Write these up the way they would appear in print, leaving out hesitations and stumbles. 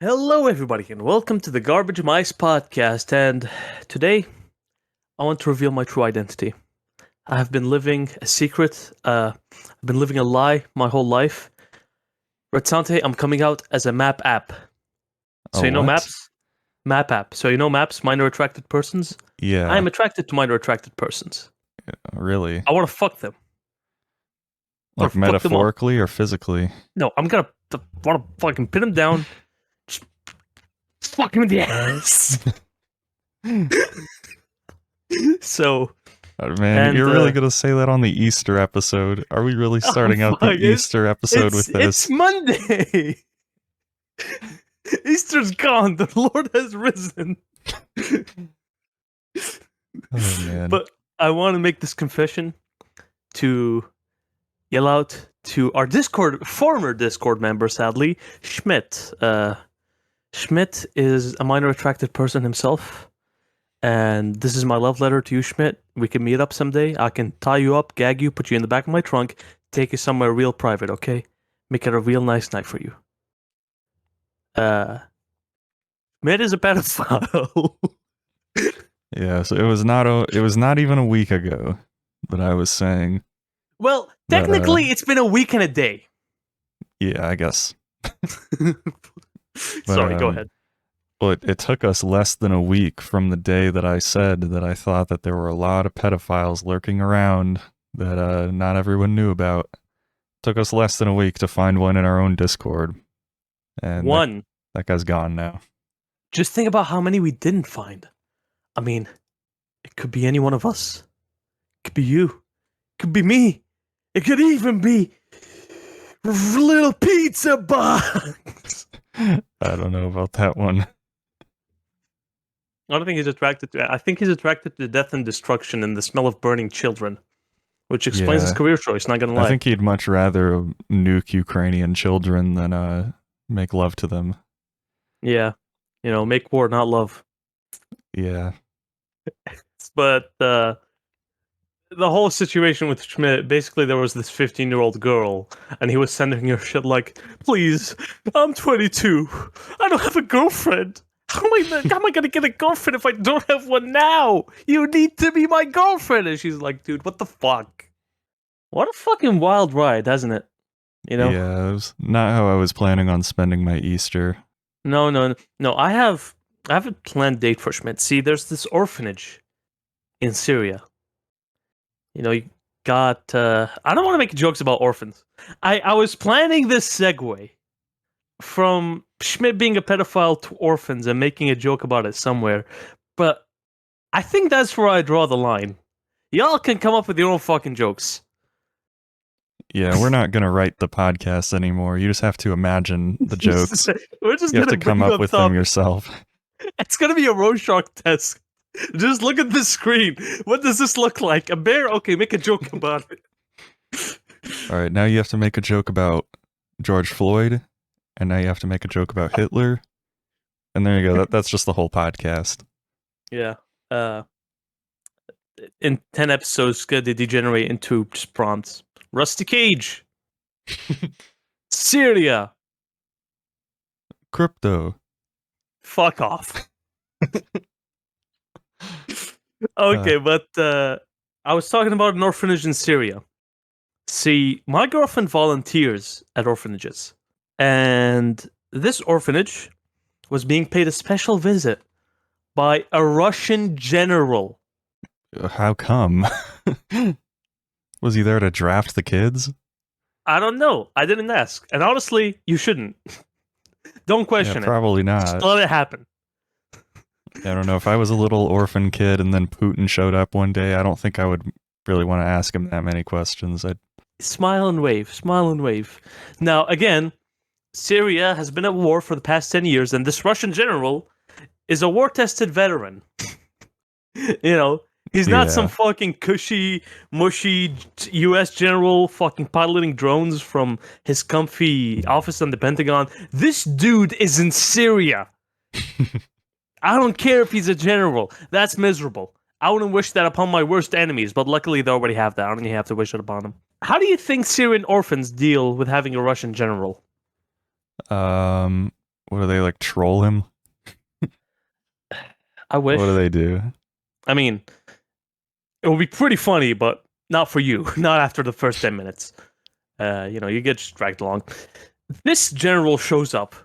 Hello, everybody, and welcome to the GARBAGEMICE podcast. And today, I want to reveal my true identity. I have been living a secret. I've been living a lie my whole life. Redsante, I'm coming out as a map app. So A you know what? maps? Map app. So you know maps, minor attracted persons? I Yeah, am attracted to minor attracted persons. really? I want to fuck them. I want Like to fuck them up. metaphorically or physically? No, I'm gonna want to fucking pin them down. Just fuck him in the ass. So, Man, and you're really gonna say that on the Easter episode? Are we really starting out the fuck, Easter episode with it's this? Monday. Easter's gone. The Lord has risen. Oh man. But I want to make this confession to yell out to our former Discord member, sadly, Schmidt. Schmidt is a minor attracted person himself. And this is my love letter to you, Schmidt. We can meet up someday. I can tie you up, gag you, put you in the back of my trunk, take you somewhere real private, okay? Make it a real nice night for you. Schmidt is a pedophile. Yeah, so it was not even a week ago that I was saying. Well, technically, it's been a week and a day. Yeah, I guess. Sorry, go ahead. Well, it took us less than a week from the day that I said that I thought that there were a lot of pedophiles lurking around that not everyone knew about. It took us less than a week to find one in our own Discord. And One. that guy's gone now. Just think about how many we didn't find. I mean, it could be any one of us. It could be you. It could be me. It could even be little pizza box. I don't know about that one. I don't think he's attracted to. I think he's attracted to death and destruction and the smell of burning children, which explains his career choice. Not gonna lie. I think he'd much rather nuke Ukrainian children than make love to them. Yeah, make war, not love. Yeah. But the whole situation with Schmidt, basically, there was this 15-year-old girl, and he was sending her shit like, "Please, I'm 22. I don't have a girlfriend. How am I gonna get a girlfriend if I don't have one now? You need to be my girlfriend." And she's like, "Dude, what the fuck? What a fucking wild ride, hasn't it? Yeah, it was not how I was planning on spending my Easter. No. I have a planned date for Schmidt. See, there's this orphanage in Syria. You got. I don't want to make jokes about orphans. I was planning this segue from Schmidt being a pedophile to orphans and making a joke about it somewhere, but I think that's where I draw the line. Y'all can come up with your own fucking jokes. Yeah, we're not gonna write the podcast anymore. You just have to imagine the jokes. We're just You have gonna to come up with them yourself. It's gonna be a Rorschach test. Just look at the screen. What does this look like? A bear? Okay, make a joke about it. All right, now you have to make a joke about George Floyd, and now you have to make a joke about Hitler. And there you go. That's just the whole podcast. Yeah. In 10 episodes, they degenerate into just prompts. Rusty Cage. Syria. Crypto. Fuck off. Okay, but I was talking about an orphanage in Syria. See, my girlfriend volunteers at orphanages. And this orphanage was being paid a special visit by a Russian general. How come? Was he there to draft the kids? I don't know. I didn't ask. And honestly, you shouldn't. Don't question it. Probably not. Just let it happen. I don't know. If I was a little orphan kid and then Putin showed up one day, I don't think I would really want to ask him that many questions. Smile and wave. Smile and wave. Now, again, Syria has been at war for the past 10 years, and this Russian general is a war-tested veteran. He's not some fucking cushy, mushy U.S. general fucking piloting drones from his comfy office on the Pentagon. This dude is in Syria. I don't care if he's a general. That's miserable. I wouldn't wish that upon my worst enemies, but luckily they already have that. I don't even have to wish it upon them. How do you think Syrian orphans deal with having a Russian general? What do they, like, troll him? I wish. What do they do? I mean, it would be pretty funny, but not for you. Not after the first 10 minutes. You get just dragged along. This general shows up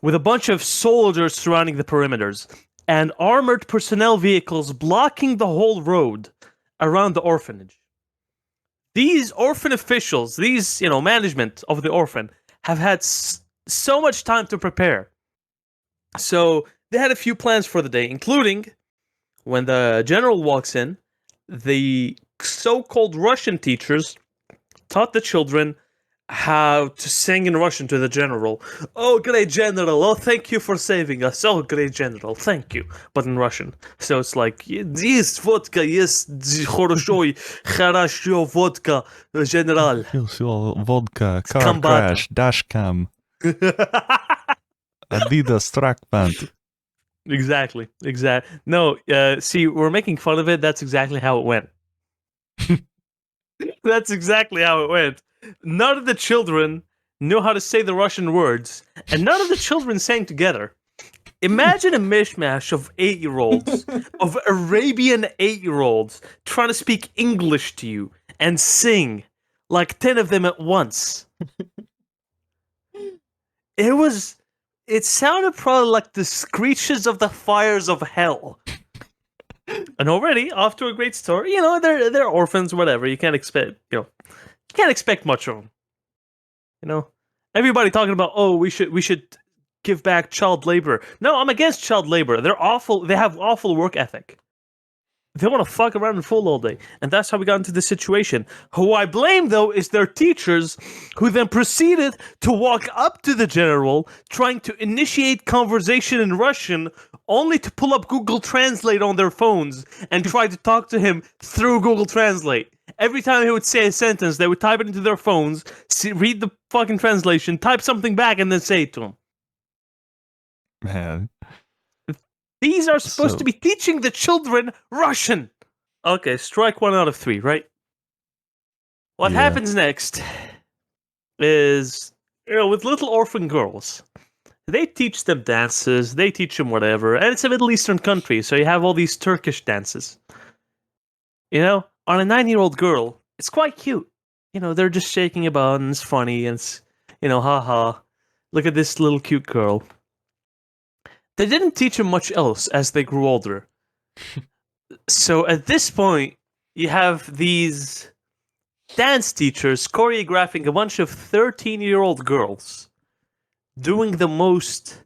with a bunch of soldiers surrounding the perimeters and armored personnel vehicles blocking the whole road around the orphanage. These orphan officials, these, management of the orphan, have had so much time to prepare. So they had a few plans for the day, including when the general walks in, the so-called Russian teachers taught the children how to sing in Russian to the general. Oh, great general. Oh, thank you for saving us. Oh, great general. Thank you. But in Russian. So it's like, yes, vodka, yes, хорошо, vodka, general. Vodka, car crash, dash cam, Adidas track pant. Exactly. No, see, we're making fun of it. That's exactly how it went. That's exactly how it went. None of the children knew how to say the Russian words, and none of the children sang together. Imagine a mishmash of 8-year-olds, of Arabian 8-year-olds, trying to speak English to you and sing, like 10 of them at once. It sounded probably like the screeches of the fires of hell. And already off to a great start. They're orphans, whatever. You can't expect much of them. Everybody talking about, oh, we should give back child labor. No, I'm against child labor. They're awful. They have awful work ethic. They want to fuck around and fool all day. And that's how we got into this situation. Who I blame, though, is their teachers, who then proceeded to walk up to the general, trying to initiate conversation in Russian, only to pull up Google Translate on their phones and try to talk to him through Google Translate. Every time he would say a sentence, they would type it into their phones, read the fucking translation, type something back, and then say it to him. Man. These are supposed to be teaching the children Russian. Okay, strike 1 out of 3, right? What happens next is, with little orphan girls, they teach them dances, they teach them whatever, and it's a Middle Eastern country, so you have all these Turkish dances. On a 9-year-old girl, it's quite cute. They're just shaking a butt, and it's funny, and it's, haha, look at this little cute girl. They didn't teach them much else as they grew older. So at this point, you have these dance teachers choreographing a bunch of 13-year-old girls doing the most,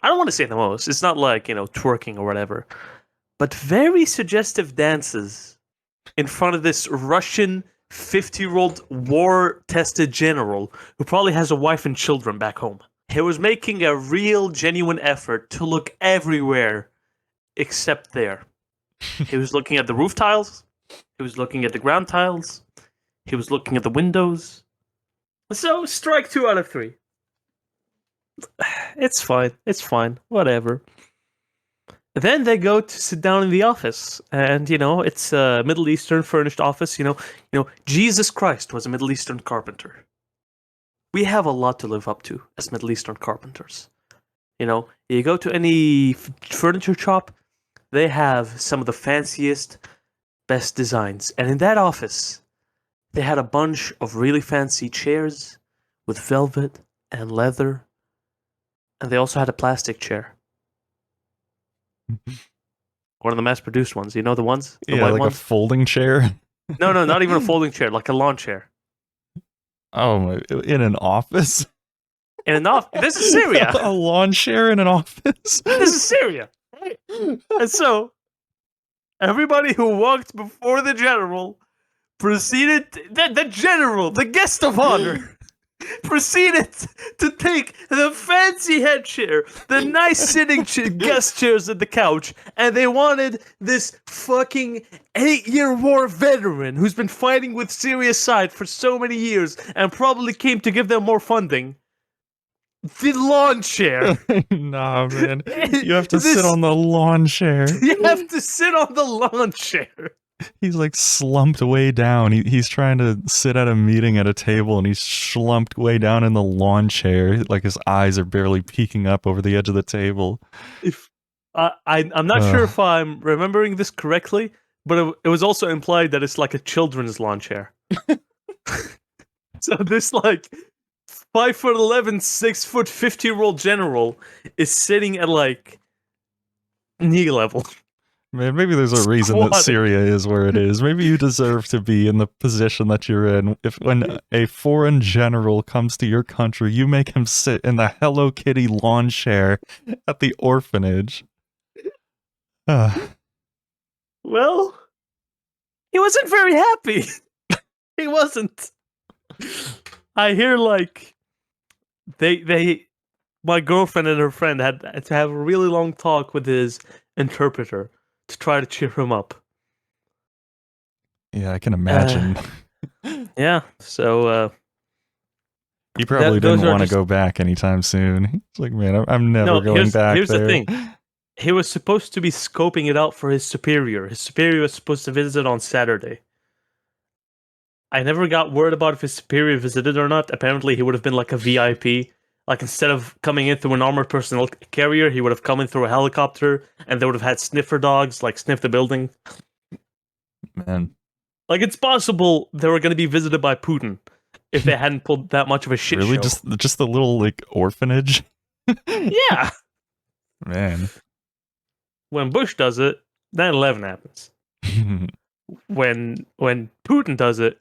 I don't want to say the most, it's not like, twerking or whatever, but very suggestive dances in front of this Russian 50-year-old war-tested general who probably has a wife and children back home. He was making a real, genuine effort to look everywhere except there. He was looking at the roof tiles. He was looking at the ground tiles. He was looking at the windows. So, strike 2 out of 3. It's fine. Whatever. Then they go to sit down in the office. And, it's a Middle Eastern furnished office. Jesus Christ was a Middle Eastern carpenter. We have a lot to live up to as Middle Eastern carpenters. You go to any furniture shop, they have some of the fanciest, best designs. And in that office, they had a bunch of really fancy chairs with velvet and leather. And they also had a plastic chair. One of the mass-produced ones. You know the ones? The white like ones? A folding chair? No, not even a folding chair, like a lawn chair. Oh my! In an office? In an office? This is Syria. A lawn chair in an office? This is Syria, right? And so, everybody who walked before the general proceeded. The general, the guest of honor, proceeded to take the fancy head chair, the nice sitting guest chairs at the couch, and they wanted this fucking 8-year war veteran who's been fighting with Syria's side for so many years and probably came to give them more funding. The lawn chair. Nah, man. You have to sit on the lawn chair. You have to sit on the lawn chair. He's like slumped way down. He's trying to sit at a meeting at a table and he's slumped way down in the lawn chair. Like his eyes are barely peeking up over the edge of the table. If I'm not sure if I'm remembering this correctly, but it was also implied that it's like a children's lawn chair. So this like 5'11", 6', 50-year-old general is sitting at like knee level. Man, maybe there's a reason that Syria is where it is. Maybe you deserve to be in the position that you're in. If when a foreign general comes to your country, you make him sit in the Hello Kitty lawn chair at the orphanage. Well, he wasn't very happy. He wasn't. I hear like my girlfriend and her friend had to have a really long talk with his interpreter to try to cheer him up. Yeah, I can imagine. Yeah, so he probably didn't want to go back anytime soon. He's like, man, I'm never going back. Here's the thing. He was supposed to be scoping it out for his superior. His superior was supposed to visit on Saturday. I never got word about if his superior visited or not. Apparently, he would have been like a VIP. Like, instead of coming in through an armored personnel carrier, he would have come in through a helicopter, and they would have had sniffer dogs, like, sniff the building. Man. Like, it's possible they were going to be visited by Putin if they hadn't pulled that much of a shit really? show. Just the little, like, orphanage? Yeah! Man. When Bush does it, 9/11 happens. When Putin does it,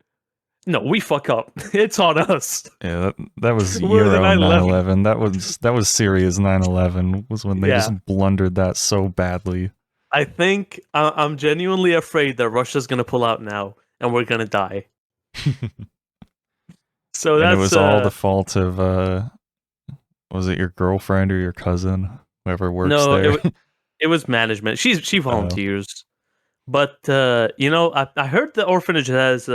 no, we fuck up. It's on us. Yeah, that was Euro 9/11. That was Syria's 9/11. Was when they just blundered that so badly. I think I'm genuinely afraid that Russia's gonna pull out now, and we're gonna die. So that's. And it was all the fault of was it your girlfriend or your cousin, whoever works there? No, it was management. She volunteers, but you know, I heard the orphanage has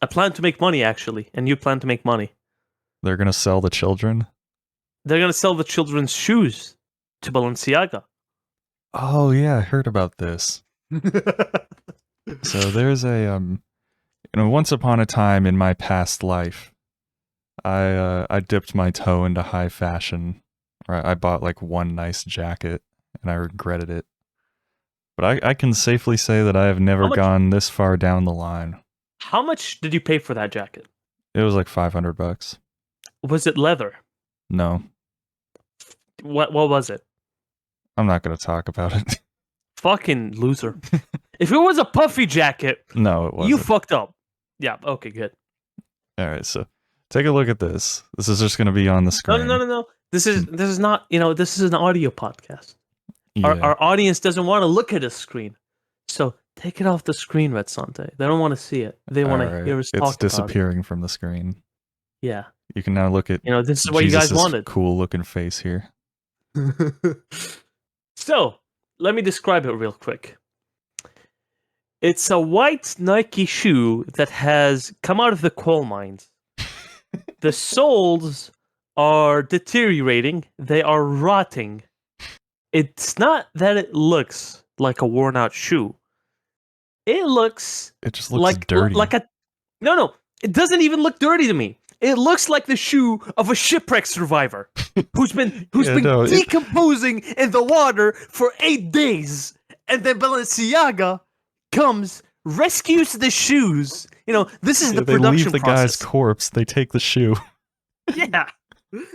I plan to make money, actually, and you plan to make money. They're going to sell the children? They're going to sell the children's shoes to Balenciaga. Oh, yeah, I heard about this. So there's a, once upon a time in my past life, I dipped my toe into high fashion. Right, I bought like one nice jacket, and I regretted it. But I can safely say that I have never gone this far down the line. How much did you pay for that jacket? It was like $500. Was it leather? No. What was it? I'm not going to talk about it. Fucking loser. If it was a puffy jacket, no, it wasn't. You fucked up. Yeah, okay, good. All right, so take a look at this. This is just going to be on the screen. No. This is not, this is an audio podcast. Yeah. Our audience doesn't want to look at a screen. So take it off the screen, Red Sante. They don't want to see it. They want to hear us talk about it. It's disappearing from the screen. Yeah. You can now look at this is what you guys wanted. Cool looking face here. So, let me describe it real quick. It's a white Nike shoe that has come out of the coal mines. The soles are deteriorating. They are rotting. It's not that it looks like a worn out shoe. It just looks like dirty. No. It doesn't even look dirty to me. It looks like the shoe of a shipwreck survivor who's been decomposing in the water for 8 days, and then Balenciaga comes, rescues the shoes. This is the production process. They leave the guy's corpse. They take the shoe. Yeah,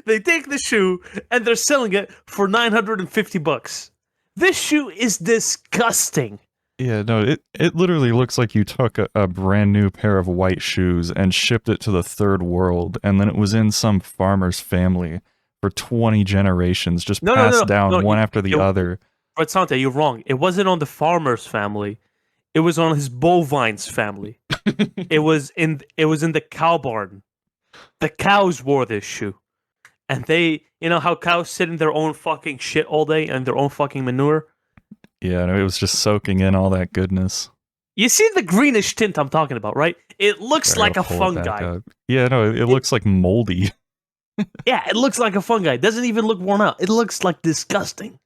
they take the shoe and they're selling it for $950. This shoe is disgusting. Yeah, no, it literally looks like you took a brand new pair of white shoes and shipped it to the third world, and then it was in some farmer's family for 20 generations, just passed down one after the other. But Sante, you're wrong. It wasn't on the farmer's family. It was on his bovine's family. It was in the cow barn. The cows wore this shoe. And they, how cows sit in their own fucking shit all day and their own fucking manure? Yeah, no, it was just soaking in all that goodness. You see the greenish tint I'm talking about, right? It looks like a fungi. Yeah, no, it looks like moldy. Yeah, it looks like a fungi. It doesn't even look worn out. It looks like disgusting.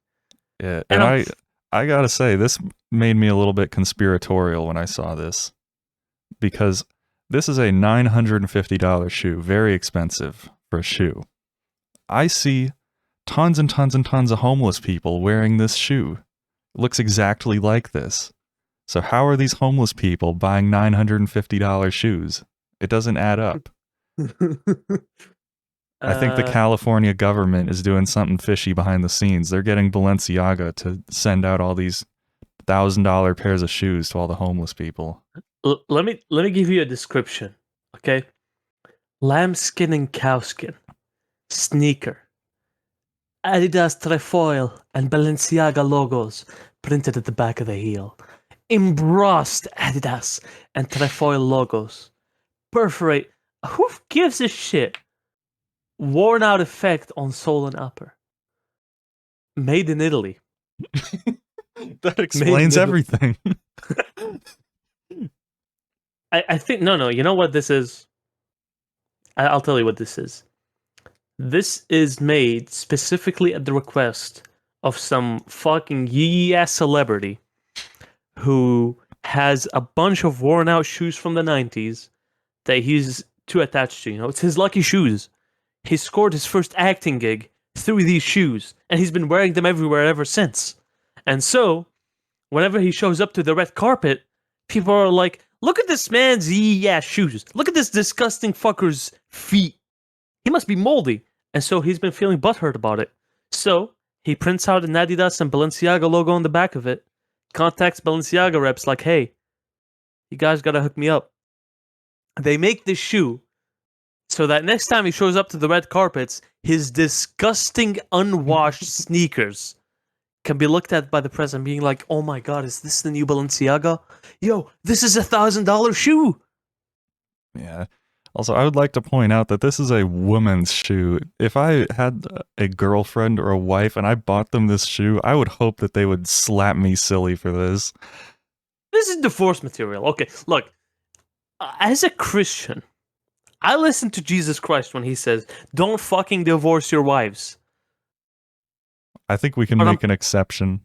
Yeah, and I gotta say, this made me a little bit conspiratorial when I saw this, because this is a $950 shoe, very expensive for a shoe. I see tons and tons and tons of homeless people wearing this shoe. It looks exactly like this. So how are these homeless people buying $950 shoes? It doesn't add up. I think the uh, California government is doing something fishy behind the scenes. They're getting Balenciaga to send out all these $1,000 pairs of shoes to all the homeless people. let me give you a description, okay? Lambskin and cowskin, sneaker, Adidas trefoil and Balenciaga logos printed at the back of the heel, embossed Adidas and trefoil logos, perforate. Who gives a shit? Worn out effect on sole and upper. Made in Italy. That Made in explains Italy. everything. I think no. You know what this is? I'll tell you what this is. This is made specifically at the request of some fucking yee ass celebrity who has a bunch of worn out shoes from the 90s that he's too attached to. You know, it's his lucky shoes. He scored his first acting gig through these shoes, and he's been wearing them everywhere ever since. And so, whenever he shows up to the red carpet, people are like, look at this man's yee ass shoes. Look at this disgusting fucker's feet. He must be moldy. And so he's been feeling butthurt about it. So he prints out an Adidas and Balenciaga logo on the back of it, contacts Balenciaga reps like, hey, you guys gotta hook me up. They make this shoe so that next time he shows up to the red carpets, his disgusting unwashed sneakers can be looked at by the press and being like, oh my god, is this the new Balenciaga? Yo, this is $1,000 shoe. Yeah. Also, I would like to point out that this is a woman's shoe. If I had a girlfriend or a wife and I bought them this shoe, I would hope that they would slap me silly for this. This is divorce material. Okay, look, as a Christian, I listen to Jesus Christ when he says, don't fucking divorce your wives. I think we can But make an exception.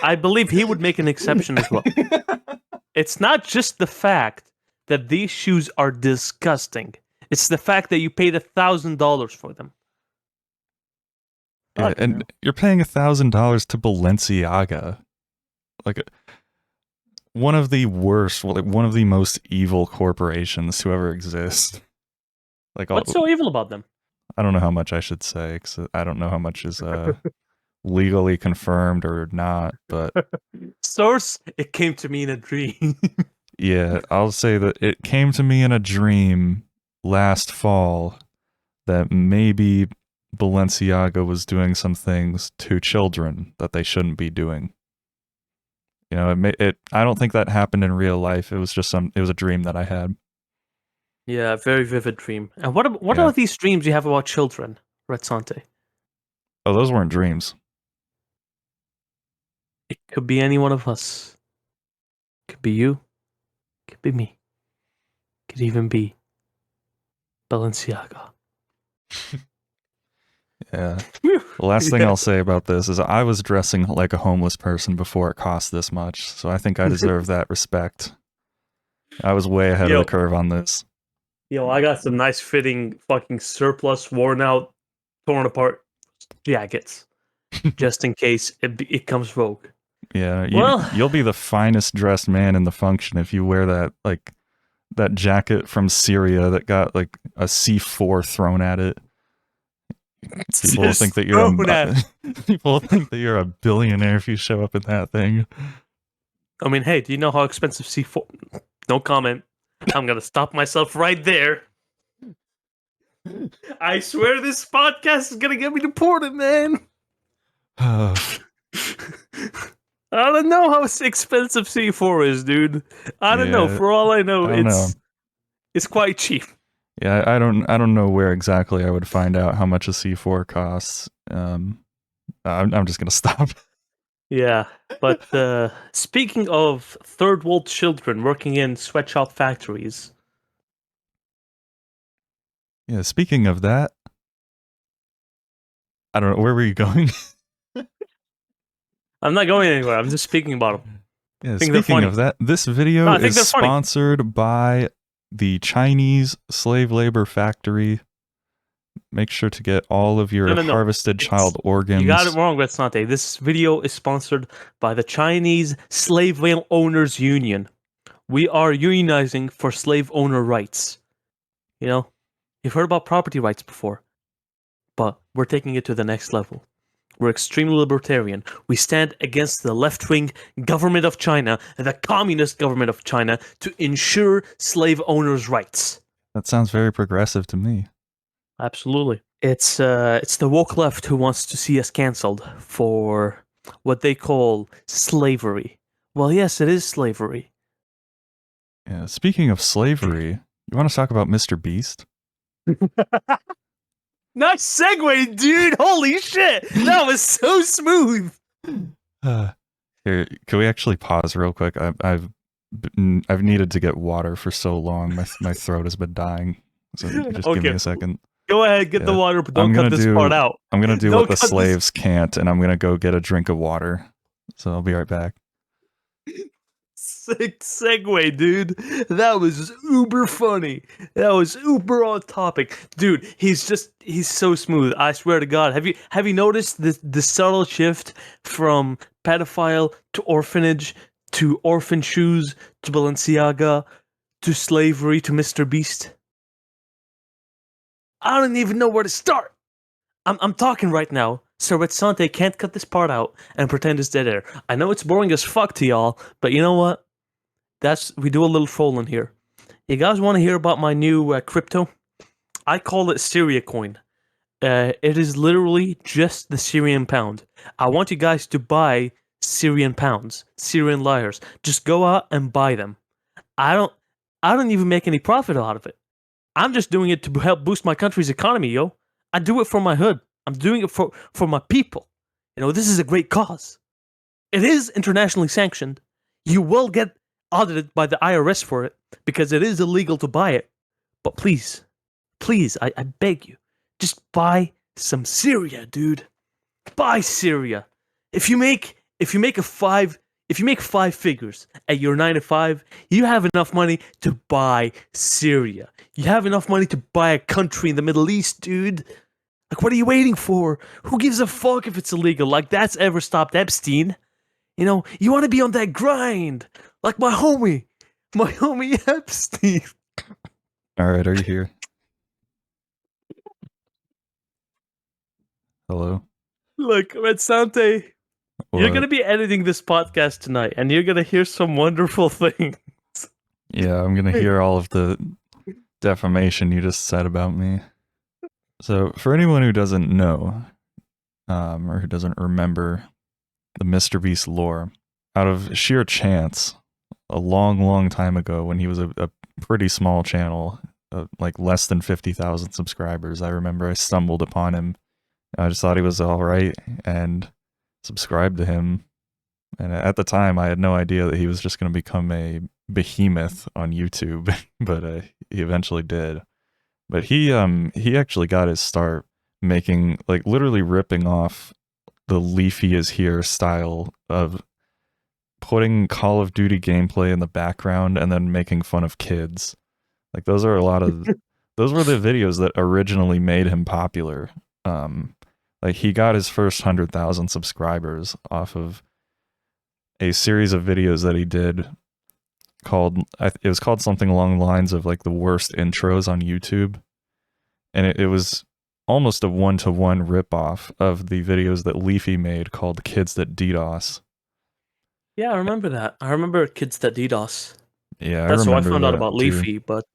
I believe he would make an exception as well. It's not just the fact that these shoes are disgusting. It's the fact that you paid $1,000 for them. Yeah, Fucking and hell. you're paying $1,000 to Balenciaga, like one of the worst, like one of the most evil corporations to ever exist. Like, What's so evil about them? I don't know how much I should say, 'cause I don't know how much is legally confirmed or not, but Source, it came to me in a dream. yeah, I'll say that it came to me in a dream last fall that maybe Balenciaga was doing some things to children that they shouldn't be doing. You know, I don't think that happened in real life. It was just it was a dream that I had. Yeah, very vivid dream. And what Yeah. are these dreams you have about children, Red Sante? Oh, those weren't dreams. It could be any one of us. Could be you. Could be me. Could even be Balenciaga. Yeah. The last thing Yeah. I'll say about this is I was dressing like a homeless person before it cost this much, so I think I deserve that respect. I was way ahead of Yo, the curve on this. yo, I got some nice fitting fucking surplus, worn out, torn apart jackets, just in case it comes rogue. Yeah, Well, you'll be the finest dressed man in the function if you wear that jacket from Syria that got like a C4 thrown at it. People will think that you're people will think that you're a billionaire if you show up in that thing. I mean, hey, do you know how expensive C4? No comment. I'm gonna stop myself right there. I swear this podcast is gonna get me deported, man. I don't know how expensive C4 is, dude. I don't know. Yeah, For all I know, I don't know. it's quite cheap. Yeah, I don't know where exactly I would find out how much a C4 costs. I'm just gonna stop. Yeah, but speaking of third world children working in sweatshop factories, Yeah, speaking of that, I don't know, where were you going? I'm not going anywhere. I'm just speaking about them. Yeah, I think they're speaking funny. of that, this video No, I think is they're funny. sponsored by the Chinese slave labor factory. Make sure to get all of your No. harvested child organs. You got it wrong, Redsante. This video is sponsored by the Chinese Slave Owners Union. We are unionizing for slave owner rights. You know, you've heard about property rights before, but we're taking it to the next level. We're extremely libertarian. We stand against the left-wing government of China, the communist government of China, to ensure slave owners' rights. That sounds very progressive to me. Absolutely. It's the woke left who wants to see us cancelled for what they call slavery. Well, yes, it is slavery. Yeah, speaking of slavery, you want to talk about Mr. Beast? Nice segue, dude! Holy shit! That was so smooth! Here, can we actually pause real quick? I've needed to get water for so long. My throat has been dying. So just give me a second. Go ahead, get the water, but don't cut this part out. I'm gonna do what the slaves can't, and I'm gonna go get a drink of water. So I'll be right back. Sick segue, dude. That was uber funny. That was uber on topic, dude. He's so smooth. I swear to God. Have you noticed the subtle shift from pedophile to orphanage to orphan shoes to Balenciaga to slavery to Mr. Beast? I don't even know where to start. I'm talking right now. Sir Sante can't cut this part out and pretend it's dead air. I know it's boring as fuck to y'all, but you know what? We do a little trolling here. You guys want to hear about my new crypto? I call it Syria coin. It is literally just the Syrian pound. I want you guys to buy Syrian pounds, Syrian liars. Just go out and buy them. I don't even make any profit out of it. I'm just doing it to help boost my country's economy, yo. I do it for my hood. I'm doing it for my people. You know, this is a great cause. It is internationally sanctioned. You will get audited by the IRS for it because it is illegal to buy it. But please, I beg you, just buy some Syria, dude. Buy Syria. If you make 5 figures at your 9 to 5, you have enough money to buy Syria. You have enough money to buy a country in the Middle East, dude. Like, what are you waiting for? Who gives a fuck if it's illegal? Like, that's ever stopped Epstein. You know, you want to be on that grind. Like my homie Epstein. All right, are you here? Hello? Look, Red Sante, you're going to be editing this podcast tonight, and you're going to hear some wonderful things. Yeah, I'm going to hear all of the defamation you just said about me. So, for anyone who doesn't know, or who doesn't remember the Mr. Beast lore, out of sheer chance, a long time ago when he was a pretty small channel, like less than 50,000 subscribers, I remember I stumbled upon him. I just thought he was all right and subscribed to him. And at the time, I had no idea that he was just going to become a behemoth on YouTube, but he eventually did. But he actually got his start making, like, literally ripping off the Leafy is Here style of putting Call of Duty gameplay in the background and then making fun of kids. Like, those were the videos that originally made him popular. Like, he got his first 100,000 subscribers off of a series of videos that he did called, it was called something along the lines of like the worst intros on YouTube. And it was almost a one-to-one ripoff of the videos that Leafy made called Kids That DDoS. Yeah, I remember that. I remember Kids That DDoS. Yeah, that's how I remember found out that about too. Leafy. But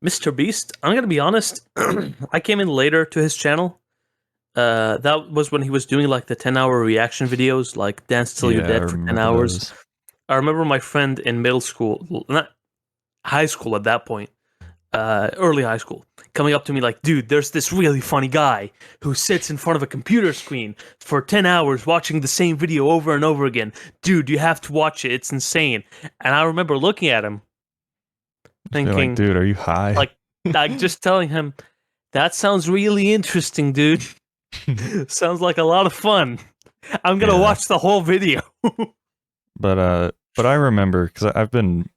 Mr. Beast, I'm gonna be honest. I came in later to his channel. That was when he was doing like the 10-hour reaction videos, like Dance Till You're Dead for 10 hours. Those. I remember my friend in middle school, not high school at that point, early high school, coming up to me like, dude, there's this really funny guy who sits in front of a computer screen for 10 hours watching the same video over and over again. Dude, you have to watch it. It's insane. And I remember looking at him thinking, like, dude, are you high? Like just telling him, that sounds really interesting, dude. Sounds like a lot of fun. I'm gonna Yeah. watch the whole video. But I remember because I've been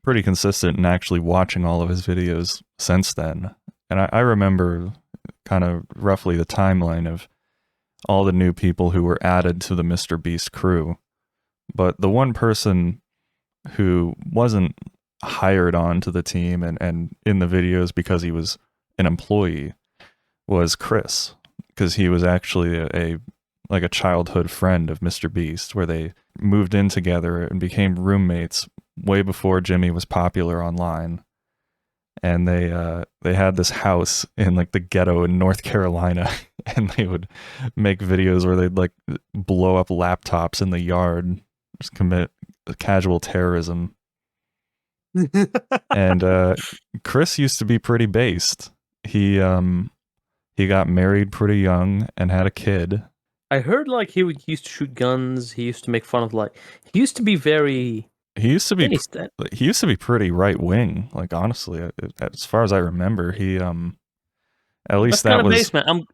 pretty consistent in actually watching all of his videos since then, and I remember kind of roughly the timeline of all the new people who were added to the Mr. Beast crew. But the one person who wasn't hired on to the team and in the videos because he was an employee was Chris, because he was actually a like a childhood friend of Mr. Beast, where they moved in together and became roommates way before Jimmy was popular online. And they had this house in like the ghetto in North Carolina, and they would make videos where they'd like blow up laptops in the yard, just commit casual terrorism. And Chris used to be pretty based. He got married pretty young and had a kid. I heard like he used to shoot guns. He used to make fun of like he used to be very He used to be based. he used to be pretty right wing. Like honestly, as far as I remember, he at least That's kind that of was basement.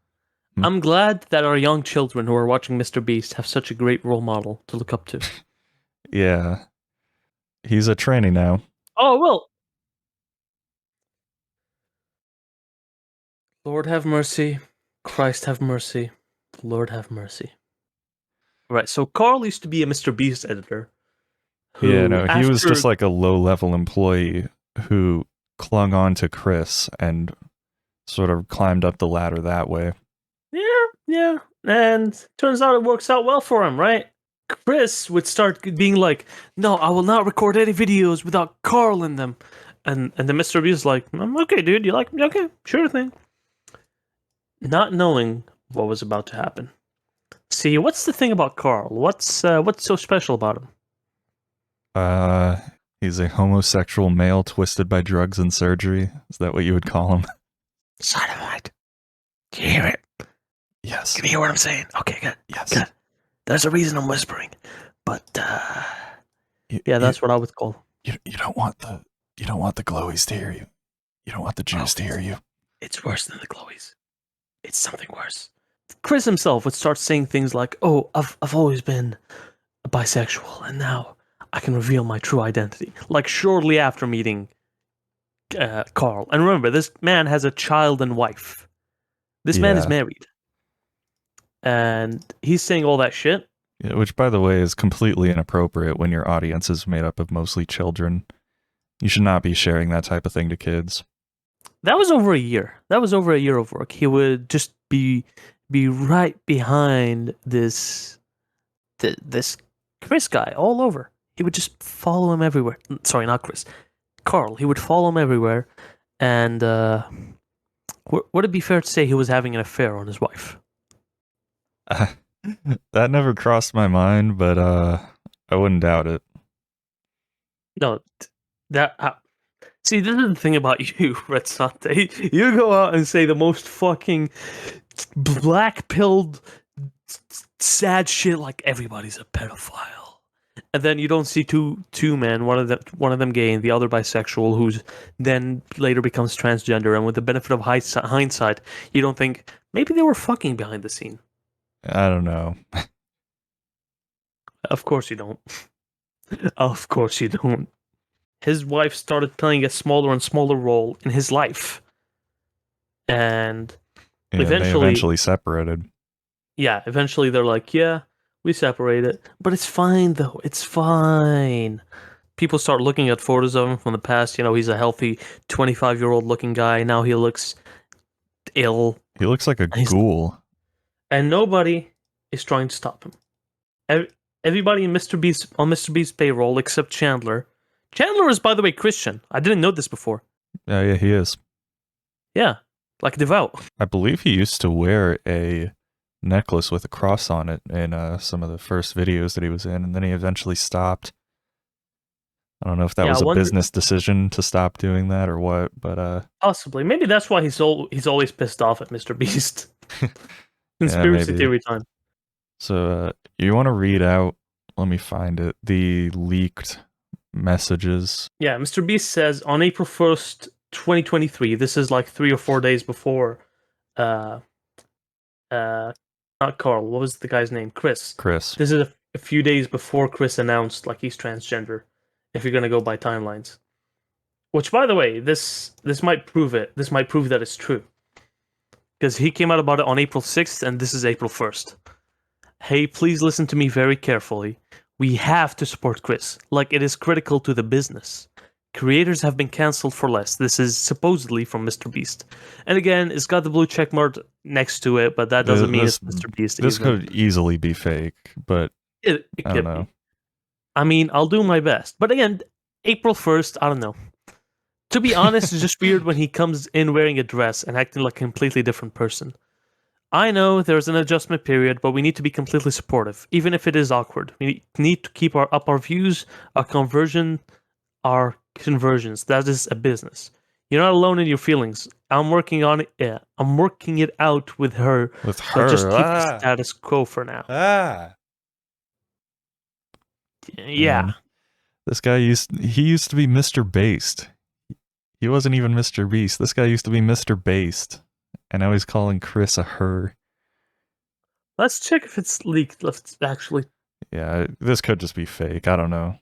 I'm glad that our young children who are watching Mr. Beast have such a great role model to look up to. yeah. He's a tranny now. Oh well. Lord have mercy. Christ have mercy. Lord have mercy. Right, so Carl used to be a Mr. Beast editor. Yeah, Who no, he was after just like a low level employee who clung on to Chris and sort of climbed up the ladder that way. yeah, and turns out it works out well for him, right? Chris would start being like, "No, I will not record any videos without Carl in them," and the Mr. Beast is like, "Okay, dude, you like me? Okay, sure thing." Not knowing what was about to happen. See, what's the thing about Carl? What's so special about him? Uh, he's a homosexual male twisted by drugs and surgery. Is that what you would call him? Sodomite. Do you hear it? Yes. Can you hear what I'm saying? Okay, good. Yes. Good. There's a reason I'm whispering, but yeah, that's what I would call. You don't want the glowies to hear you. You don't want the Jews to hear you. It's worse than the Chloes. It's something worse. Chris himself would start saying things like, "Oh, I've always been a bisexual, and now I can reveal my true identity." Like shortly after meeting Carl. And remember, this man has a child and wife. This man is Yeah. married, and he's saying all that shit. Yeah, which, by the way, is completely inappropriate when your audience is made up of mostly children. You should not be sharing that type of thing to kids. That was over a year. That was over a year of work. He would just be right behind this Chris guy all over. He would just follow him everywhere. Sorry, not Chris. Carl. He would follow him everywhere, and would it be fair to say he was having an affair on his wife? That never crossed my mind, but I wouldn't doubt it. No, that. See, this is the thing about you, Red Sante. You go out and say the most fucking black-pilled, sad shit like everybody's a pedophile, and then you don't see two men, one of them gay and the other bisexual, who's then later becomes transgender, and with the benefit of hindsight, you don't think maybe they were fucking behind the scene. I don't know. Of course you don't. Of course you don't. His wife started playing a smaller and smaller role in his life. And Yeah, they eventually separated. Yeah, eventually they're like, yeah, we separated. But it's fine, though. It's fine. People start looking at photos of him from the past. You know, he's a healthy 25-year-old looking guy. Now he looks ill. He looks like a ghoul. And nobody is trying to stop him. Everybody in Mr. Beast on Mr. Beast's payroll except Chandler. Chandler is, by the way, Christian. I didn't know this before. Yeah, he is. Yeah, like devout. I believe he used to wear a necklace with a cross on it in some of the first videos that he was in, and then he eventually stopped. I don't know if that was a business decision to stop doing that or what, but possibly. Maybe that's why he's always pissed off at Mr. Beast. Conspiracy theory time. So you want to read out, let me find it, the leaked messages. Yeah, Mr. Beast says on April 1st, 2023, this is like 3 or 4 days before not Carl. What was the guy's name? Chris. Chris. This is a few days before Chris announced like he's transgender. If you're gonna go by timelines, which by the way, this might prove it. This might prove that it's true because he came out about it on April 6th, and this is April 1st. Hey, please listen to me very carefully. We have to support Chris. Like, it is critical to the business. Creators have been cancelled for less. This is supposedly from Mr. Beast. And again, it's got the blue check mark next to it, but that doesn't mean it's Mr. Beast. This either. could easily be fake, but It I could don't know. be. I mean, I'll do my best. But again, April 1st, I don't know. To be honest, it's just weird when he comes in wearing a dress and acting like a completely different person. I know there's an adjustment period, but we need to be completely supportive, even if it is awkward. We need to keep our views, our conversions. That is a business. You're not alone in your feelings. I'm working on it. Yeah, I'm working it out with her. With So her, just keep the status quo for now. Yeah. Man. This guy used to be Mr. Based. He wasn't even Mr. Beast. This guy used to be Mr. Based. And now he's calling Chris a her. Let's check if it's leaked. Let's actually. Yeah, this could just be fake. I don't know.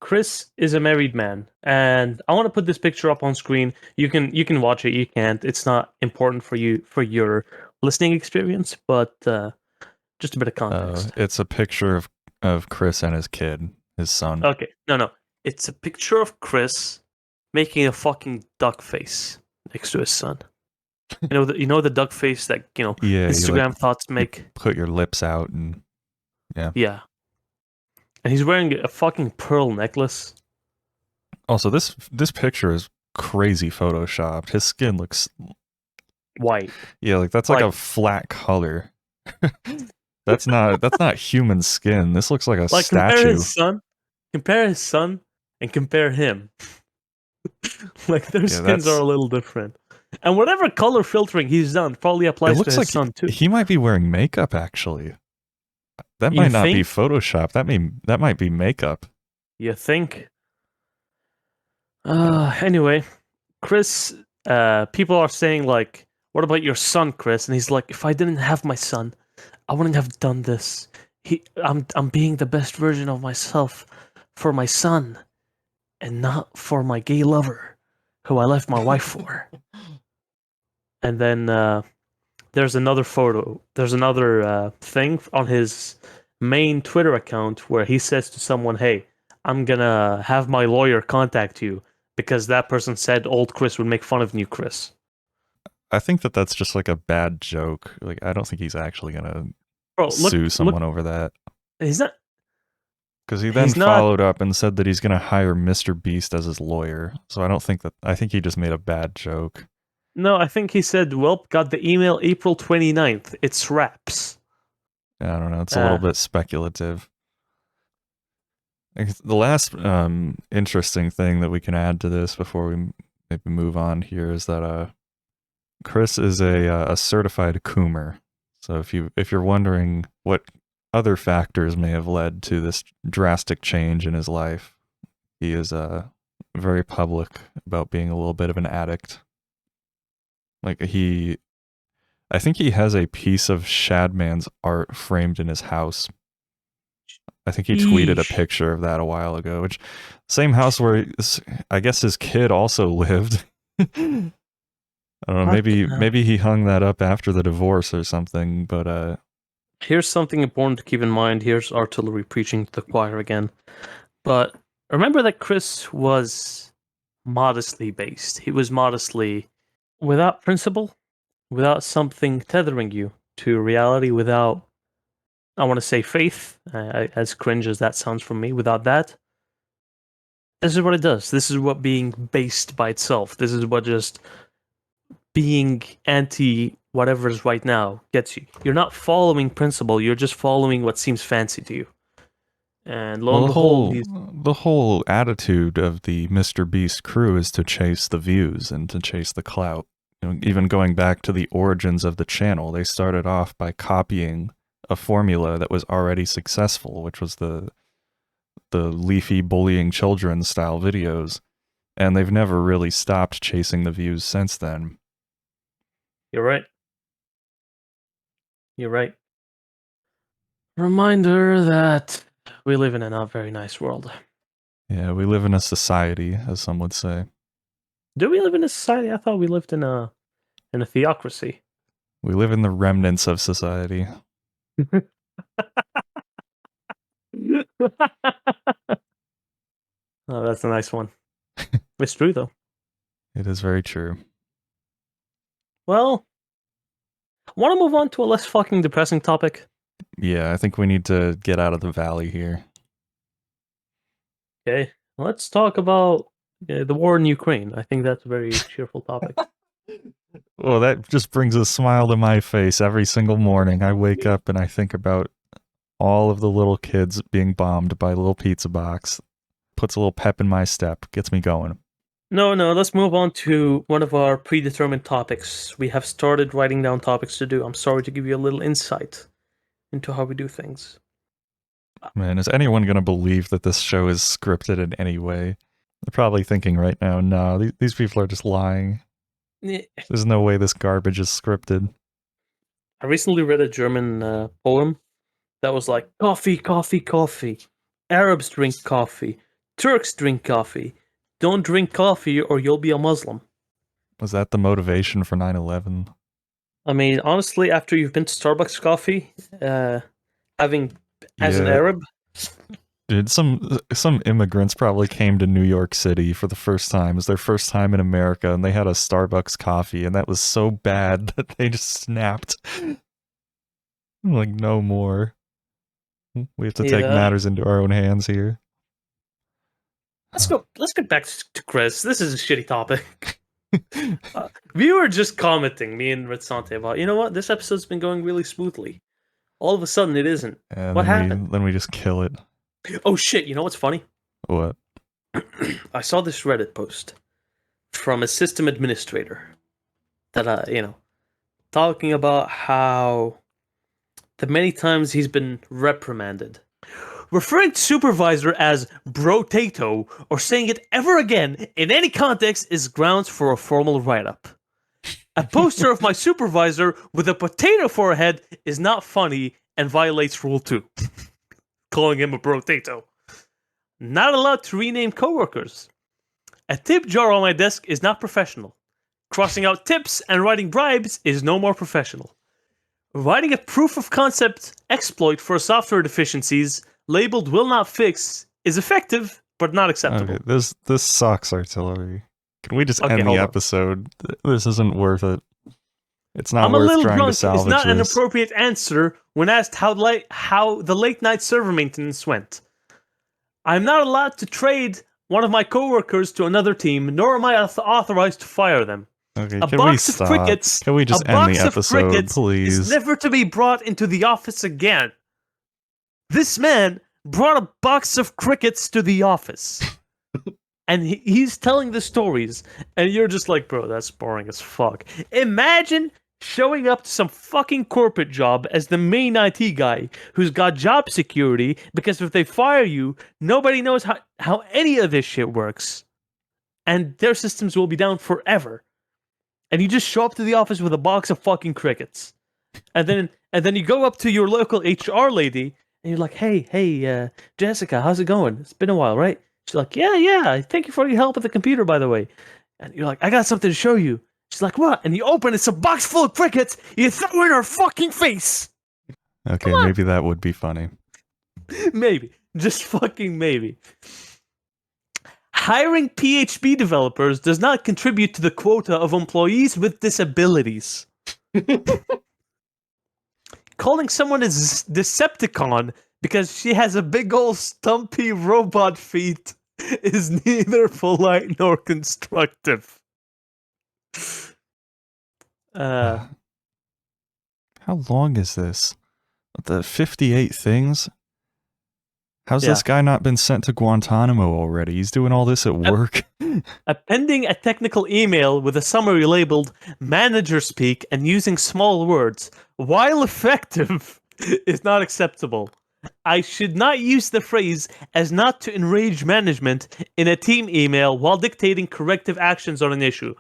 Chris is a married man, and I want to put this picture up on screen. You can watch it. You can't. It's not important for you for your listening experience, but just a bit of context. It's a picture of Chris and his kid, his son. Okay, no, it's a picture of Chris making a fucking duck face next to his son. You know the duck face that Yeah, Instagram like, thoughts make. Put your lips out and Yeah. And he's wearing a fucking pearl necklace. Also, this picture is crazy photoshopped. His skin looks white. Yeah, like that's like a flat color. That's not human skin. This looks like a statue. Compare his son and compare him. Like their skins are a little different. And whatever color filtering he's done probably applies to his son too. He might be wearing makeup actually. That might not be Photoshop. That might be makeup. You think? Anyway, Chris, people are saying like, what about your son, Chris? And he's like, if I didn't have my son, I wouldn't have done this. I'm being the best version of myself for my son and not for my gay lover who I left my wife for. And then there's another photo. There's another thing on his main Twitter account where he says to someone, hey, I'm gonna have my lawyer contact you because that person said old Chris would make fun of new Chris. I think that's just like a bad joke. Like, I don't think he's actually gonna sue someone over that. He's not. Because he then followed up and said that he's gonna hire Mr. Beast as his lawyer. So I don't think that. I think he just made a bad joke. No, I think he said, well, got the email April 29th. It's wraps. I don't know. It's a little bit speculative. The last interesting thing that we can add to this before we maybe move on here is that Chris is a certified coomer. So if you're wondering what other factors may have led to this drastic change in his life, he is very public about being a little bit of an addict. Like I think he has a piece of Shadman's art framed in his house. I think he tweeted a picture of that a while ago, which same house where I guess his kid also lived. I don't know, maybe he hung that up after the divorce or something, but here's something important to keep in mind. Here's artillery preaching to the choir again. But remember that Chris was modestly based. He was modestly without principle, without something tethering you to reality, without, I want to say, faith, as cringe as that sounds from me, without that. This is what it does. This is what being based by itself. This is what just being anti whatever is right now gets you. You're not following principle, you're just following what seems fancy to you. And lo and behold, the whole attitude of the Mr. Beast crew is to chase the views and to chase the clout. You know, even going back to the origins of the channel, they started off by copying a formula that was already successful, which was the leafy bullying children style videos, and they've never really stopped chasing the views since then. You're right. You're right. Reminder that we live in a not very nice world. Yeah, we live in a society, as some would say. Do we live in a society? I thought we lived in a theocracy. We live in the remnants of society. Oh, that's a nice one. It's true though. It is very true. Well, want to move on to a less fucking depressing topic? Yeah, I think we need to get out of the valley here. Okay, let's talk about the war in Ukraine. I think that's a very cheerful topic. Well, that just brings a smile to my face every single morning. I wake up and I think about all of the little kids being bombed by a little pizza box. Puts a little pep in my step, gets me going. No, let's move on to one of our predetermined topics. We have started writing down topics to do. I'm sorry to give you a little insight into how we do things. Man, is anyone going to believe that this show is scripted in any way? They're probably thinking right now, no, these people are just lying. There's no way this garbage is scripted. I recently read a German poem that was like, coffee, coffee, coffee. Arabs drink coffee. Turks drink coffee. Don't drink coffee or you'll be a Muslim. Was that the motivation for 9/11? I mean, honestly, after you've been to Starbucks coffee, having as an Arab, dude, some immigrants probably came to New York City for the first time. It was their first time in America, and they had a Starbucks coffee, and that was so bad that they just snapped. Like, no more. We have to take matters into our own hands here. Let's get back to Chris. This is a shitty topic. We were just commenting, me and Ritsante, about, you know what, this episode's been going really smoothly. All of a sudden it isn't. What happened? Then we just kill it. Oh shit, you know what's funny? What? I saw this Reddit post from a system administrator that, talking about how the many times he's been reprimanded. Referring to supervisor as bro-tato or saying it ever again in any context is grounds for a formal write-up. A poster of my supervisor with a potato for a head is not funny and violates Rule 2. Calling him a bro-tato. Not allowed to rename coworkers. A tip jar on my desk is not professional. Crossing out tips and writing bribes is no more professional. Writing a proof of concept exploit for software deficiencies labeled will not fix is effective but not acceptable. Okay, this sucks, Artillery. Can we just end the episode? This isn't worth it. It's not worth trying to salvage this. It's not an appropriate answer when asked how the late night server maintenance went. I'm not allowed to trade one of my coworkers to another team, nor am I authorized to fire them. Okay, can we stop? Can we just end the episode, please? Is never to be brought into the office again. This man brought a box of crickets to the office. And he's telling the stories. And you're just like, bro, that's boring as fuck. Imagine showing up to some fucking corporate job as the main IT guy who's got job security, because if they fire you, nobody knows how any of this shit works. And their systems will be down forever. And you just show up to the office with a box of fucking crickets. And then you go up to your local HR lady and you're like, hey, Jessica, how's it going? It's been a while, right? She's like, yeah, thank you for your help with the computer, by the way. And you're like, I got something to show you. She's like, what? And you open, it's a box full of crickets, you throw in her fucking face. Okay, maybe that would be funny. Maybe. Just fucking maybe. Hiring PHP developers does not contribute to the quota of employees with disabilities. Calling someone a Decepticon because she has a big old stumpy robot feet is neither polite nor constructive. How long is this? The 58 things? How's this guy not been sent to Guantanamo already? He's doing all this at work. Appending a technical email with a summary labeled manager speak and using small words, while effective, is not acceptable. I should not use the phrase as not to enrage management in a team email while dictating corrective actions on an issue.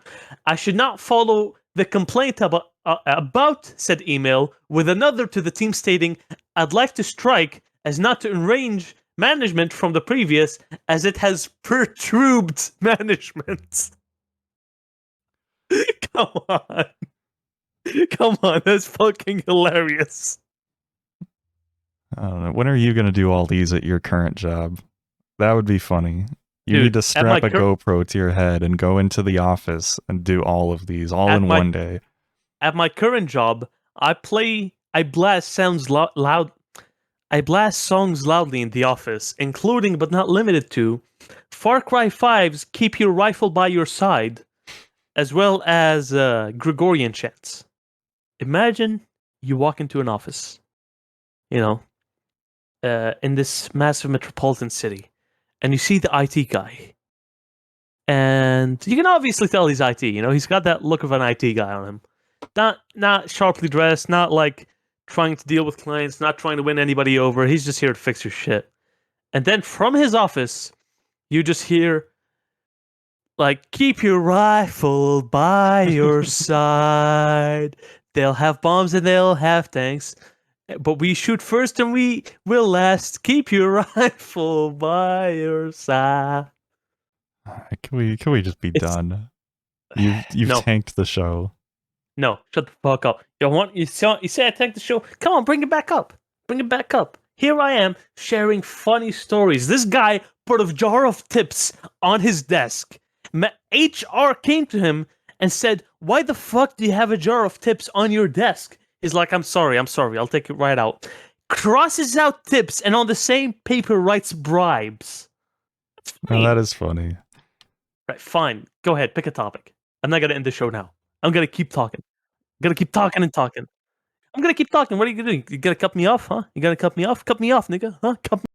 I should not follow the complaint about said email with another to the team stating, I'd like to strike as not to enrange management from the previous, as it has perturbed management. Come on. Come on, that's fucking hilarious. I don't know. When are you going to do all these at your current job? That would be funny. You Dude, need to strap a GoPro to your head and go into the office and do all of these all in one day. At my current job, I blast songs loudly in the office, including but not limited to Far Cry 5's Keep Your Rifle by Your Side, as well as Gregorian chants. Imagine you walk into an office, in this massive metropolitan city, and you see the IT guy. And you can obviously tell he's IT, he's got that look of an IT guy on him. Not sharply dressed, not like trying to deal with clients, not trying to win anybody over. He's just here to fix your shit. And then from his office, you just hear, like, keep your rifle by your side. They'll have bombs and they'll have tanks. But we shoot first and we will last. Keep your rifle by your side. Can we just be done? You've No. tanked the show. No, shut the fuck up. You say I tanked the show? Come on, bring it back up. Bring it back up. Here I am sharing funny stories. This guy put a jar of tips on his desk. HR came to him and said, "Why the fuck do you have a jar of tips on your desk?" He's like, I'm sorry, I'll take it right out. Crosses out tips and on the same paper writes bribes. Oh, that is funny. Right, fine. Go ahead, pick a topic. I'm not gonna end the show now. I'm gonna keep talking. I'm gonna keep talking and talking. I'm gonna keep talking. What are you gonna do? You gonna cut me off, huh? You gonna cut me off? Cut me off, nigga. Huh? Cut me